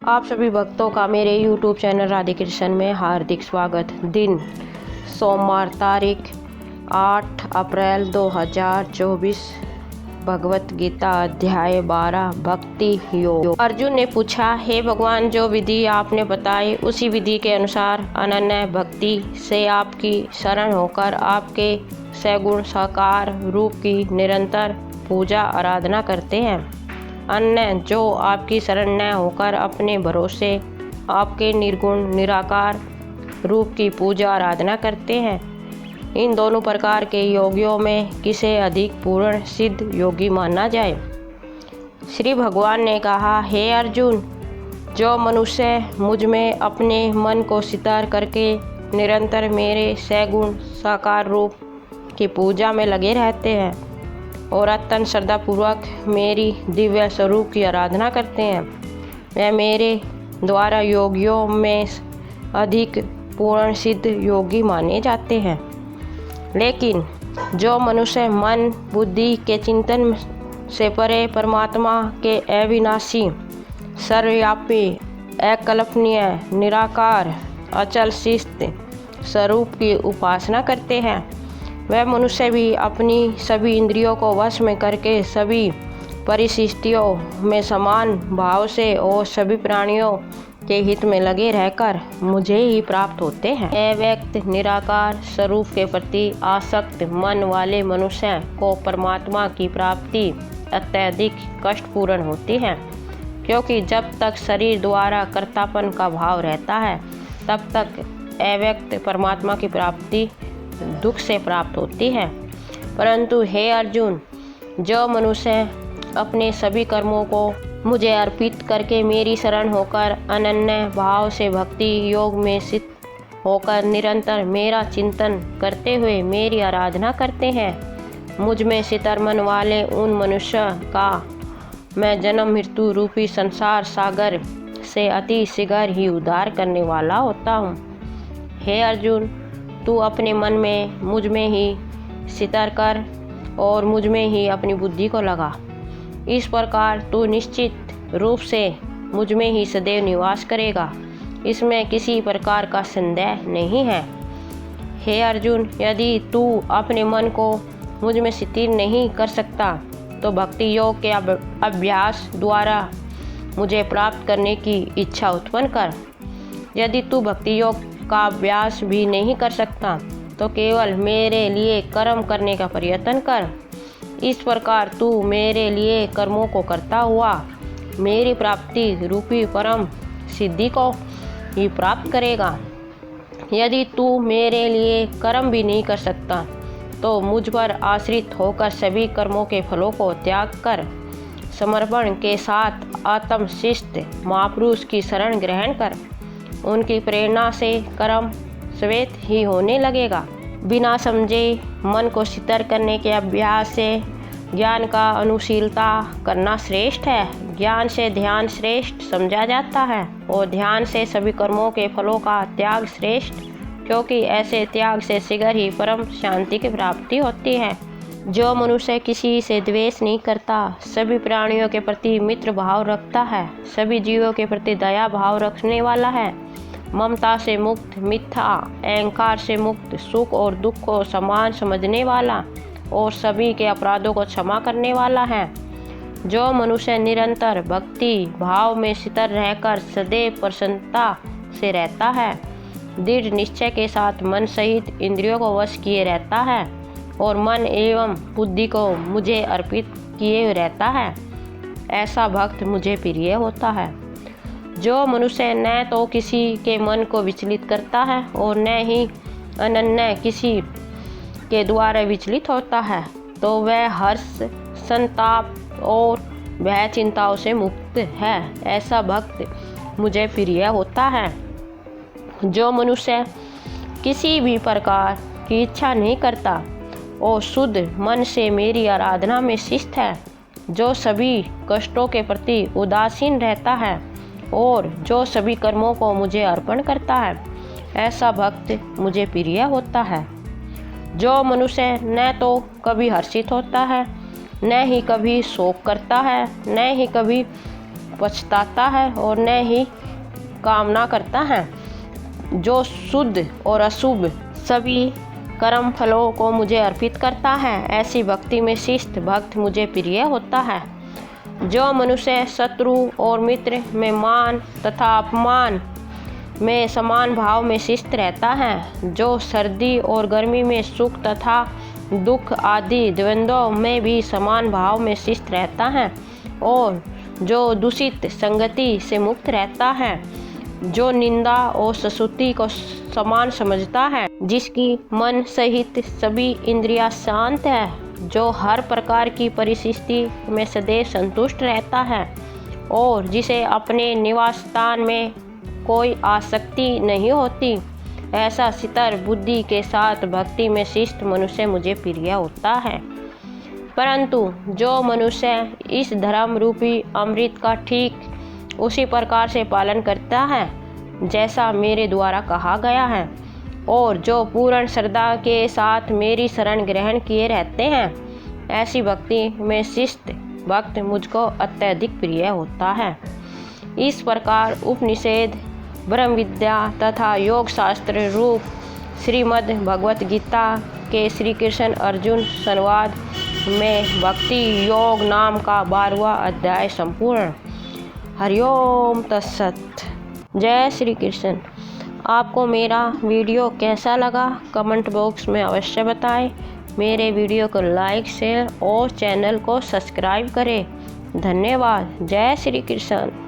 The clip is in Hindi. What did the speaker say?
आप सभी भक्तों का मेरे YouTube चैनल राधे कृष्ण में हार्दिक स्वागत। दिन सोमवार, तारीख 8 अप्रैल 2024। भगवत गीता अध्याय 12 भक्ति योग। अर्जुन ने पूछा, हे भगवान, जो विधि आपने बताई उसी विधि के अनुसार अनन्य भक्ति से आपकी शरण होकर आपके सगुण साकार रूप की निरंतर पूजा आराधना करते हैं। अन्य जो आपकी शरण न होकर अपने भरोसे आपके निर्गुण निराकार रूप की पूजा आराधना करते हैं, इन दोनों प्रकार के योगियों में किसे अधिक पूर्ण सिद्ध योगी माना जाए। श्री भगवान ने कहा, हे अर्जुन, जो मनुष्य मुझ में अपने मन को स्थिर करके निरंतर मेरे सगुण साकार रूप की पूजा में लगे रहते हैं और अत्यंत श्रद्धापूर्वक मेरी दिव्य स्वरूप की आराधना करते हैं, वे मेरे द्वारा योगियों में अधिक पूर्ण सिद्ध योगी माने जाते हैं। लेकिन जो मनुष्य मन बुद्धि के चिंतन से परे परमात्मा के अविनाशी सर्वव्यापी अकल्पनीय निराकार अचल शिष्ट स्वरूप की उपासना करते हैं, वह मनुष्य भी अपनी सभी इंद्रियों को वश में करके सभी परिस्थितियों में समान भाव से और सभी प्राणियों के हित में लगे रहकर मुझे ही प्राप्त होते हैं। अव्यक्त निराकार स्वरूप के प्रति आसक्त मन वाले मनुष्य को परमात्मा की प्राप्ति अत्यधिक कष्टपूर्ण होती है, क्योंकि जब तक शरीर द्वारा कर्तापन का भाव रहता है तब तक अव्यक्त परमात्मा की प्राप्ति दुख से प्राप्त होती है। परंतु हे अर्जुन, जो मनुष्य अपने सभी कर्मों को मुझे अर्पित करके मेरी शरण होकर अनन्य भाव से भक्ति योग में स्थित होकर निरंतर मेरा चिंतन करते हुए मेरी आराधना करते हैं, मुझ में स्थिर मन वाले उन मनुष्य का मैं जन्म मृत्यु रूपी संसार सागर से अति शीघ्र ही उद्धार करने वाला होता हूँ। हे अर्जुन, तू अपने मन में मुझ में ही स्थिर कर और मुझ में ही अपनी बुद्धि को लगा। इस प्रकार तू निश्चित रूप से मुझ में ही सदैव निवास करेगा, इसमें किसी प्रकार का संदेह नहीं है। हे अर्जुन, यदि तू अपने मन को मुझ में स्थिर नहीं कर सकता तो भक्ति योग के अभ्यास द्वारा मुझे प्राप्त करने की इच्छा उत्पन्न कर। यदि तू भक्ति योग का अभ्यास भी नहीं कर सकता तो केवल मेरे लिए कर्म करने का प्रयत्न कर। इस प्रकार तू मेरे लिए कर्मों को करता हुआ मेरी प्राप्ति रूपी परम सिद्धि को ही प्राप्त करेगा। यदि तू मेरे लिए कर्म भी नहीं कर सकता तो मुझ पर आश्रित होकर सभी कर्मों के फलों को त्याग कर समर्पण के साथ आत्मशिष्ट महापुरुष की शरण ग्रहण कर। उनकी प्रेरणा से कर्म स्वतः ही होने लगेगा। बिना समझे मन को स्थिर करने के अभ्यास से ज्ञान का अनुशीलता करना श्रेष्ठ है। ज्ञान से ध्यान श्रेष्ठ समझा जाता है और ध्यान से सभी कर्मों के फलों का त्याग श्रेष्ठ, क्योंकि ऐसे त्याग से शीघ्र ही परम शांति की प्राप्ति होती है। जो मनुष्य किसी से द्वेष नहीं करता, सभी प्राणियों के प्रति मित्र भाव रखता है, सभी जीवों के प्रति दया भाव रखने वाला है, ममता से मुक्त, मिथ्या अहंकार से मुक्त, सुख और दुख को समान समझने वाला और सभी के अपराधों को क्षमा करने वाला है, जो मनुष्य निरंतर भक्ति भाव में स्थिर रहकर सदैव प्रसन्नता से रहता है, दृढ़ निश्चय के साथ मन सहित इंद्रियों को वश किए रहता है और मन एवं बुद्धि को मुझे अर्पित किए रहता है, ऐसा भक्त मुझे प्रिय होता है। जो मनुष्य न तो किसी के मन को विचलित करता है और न ही अनन्य किसी के द्वारा विचलित होता है, तो वह हर्ष संताप और भय चिंताओं से मुक्त है, ऐसा भक्त मुझे प्रिय होता है। जो मनुष्य किसी भी प्रकार की इच्छा नहीं करता और शुद्ध मन से मेरी आराधना में शिष्ट है, जो सभी कष्टों के प्रति उदासीन रहता है और जो सभी कर्मों को मुझे अर्पण करता है, ऐसा भक्त मुझे प्रिय होता है। जो मनुष्य न तो कभी हर्षित होता है, न ही कभी शोक करता है, न ही कभी पछताता है और न ही कामना करता है। जो शुद्ध और अशुभ सभी कर्म फलों को मुझे अर्पित करता है, ऐसी भक्ति में शिष्ट भक्त मुझे प्रिय होता है। जो मनुष्य शत्रु और मित्र में मान तथा अपमान में समान भाव में शिष्ट रहता है, जो सर्दी और गर्मी में सुख तथा दुख आदि द्वंद्वों में भी समान भाव में शिष्ट रहता है, और जो दूषित संगति से मुक्त रहता है, जो निंदा और स्तुति को समान समझता है, जिसकी मन सहित सभी इंद्रियां शांत है, जो हर प्रकार की परिस्थिति में सदैव संतुष्ट रहता है, और जिसे अपने निवास स्थान में कोई आसक्ति नहीं होती, ऐसा स्थिर बुद्धि के साथ भक्ति में शिष्ट मनुष्य मुझे प्रिय होता है। परंतु जो मनुष्य इस धर्म रूपी अमृत का ठीक उसी प्रकार से पालन करता है जैसा मेरे द्वारा कहा गया है, और जो पूर्ण श्रद्धा के साथ मेरी शरण ग्रहण किए रहते हैं, ऐसी भक्ति में शिष्ट भक्त मुझको अत्यधिक प्रिय होता है। इस प्रकार उपनिषद, ब्रह्म विद्या तथा योग शास्त्र रूप श्रीमद् भगवत गीता के श्री कृष्ण अर्जुन संवाद में भक्ति योग नाम का 12वां अध्याय संपूर्ण। हरिओम तत्सत। जय श्री कृष्ण। आपको मेरा वीडियो कैसा लगा कमेंट बॉक्स में अवश्य बताएं। मेरे वीडियो को लाइक शेयर और चैनल को सब्सक्राइब करें। धन्यवाद। जय श्री कृष्ण।